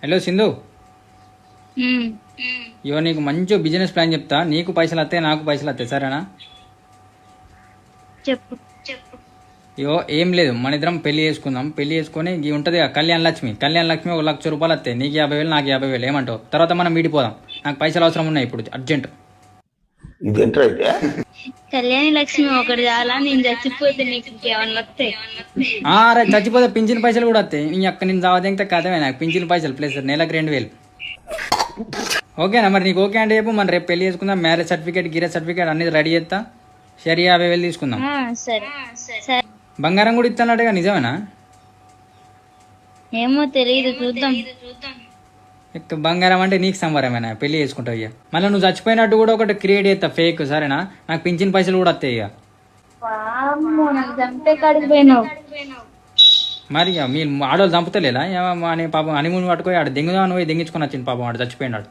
Hello Sindhu, ఉమ్, ఇవో నీకు మంచి బిజినెస్ ప్లాన్ చెప్తా. నీకు పైసలు వస్తాయి, నాకు పైసలు వస్తాయి, సరేనా? చెప్పు. ఇవో ఏం లేదు, మన ఇద్దరం పెళ్లి చేసుకుందాం. పెళ్లి చేసుకుని ఇవి ఉంటుంది కళ్యాణ లక్ష్మి. కళ్యాణ లక్ష్మి 1,00,000 వస్తాయి. నీకు 50,000, నాకు 50,000. ఏమంటావు? తర్వాత మనం విడిపోదాం. నాకు పైసలు అవసరం ఉన్నాయి ఇప్పుడు అర్జెంట్. ఇదేంట్రా అయితే? కళ్యాణి లక్ష్మి ఒకటి చాలా, నేను చచ్చిపోతే నీకు ఇంకేమన్నా వస్తాయి? అరే చచ్చిపోతే పింఛన్ పైసలు కూడా వస్తాయి. నీ అక్క నేను చావదేంత కథమే. నాకు పింఛన్ పైసలు ప్లస్ నెలకు 2,000. ఓకేనా? మరి నీకు ఓకే అంటే చెప్పు, మనం రేపు పెళ్లి చేసుకుందాం. మ్యారేజ్ సర్టిఫికేట్, గిరేజ్ సర్టిఫికేట్ అన్ని రెడీ చేస్తా. సరే 50,000 తీసుకుందాం. సరే సరే. బంగారం కూడా ఇస్తానట్టుగా, నిజమేనా? ఏమో తెలియదు, చూద్దాం. ఇక బంగారం అంటే నీకు సంబరమేనా? పెళ్లి చేసుకుంటావు ఇక. మళ్ళీ నువ్వు చచ్చిపోయినట్టు కూడా ఒకటి క్రియేట్ చేస్తా ఫేక్, సరేనా? నాకు పింఛన్ పైసలు కూడా వస్తాయి ఇక. వామ్మో, నాకు చంపే కాడికి పోయినావు. మరి ఇక మీ ఆడవాళ్ళు చంపుతలేదా అని పాపం హనీమూన్ పట్టుకొని ఆడ దెంగుదామని పోయి దెంగించుకొని వచ్చింది పాపం, ఆడు చచ్చిపోయినాడు.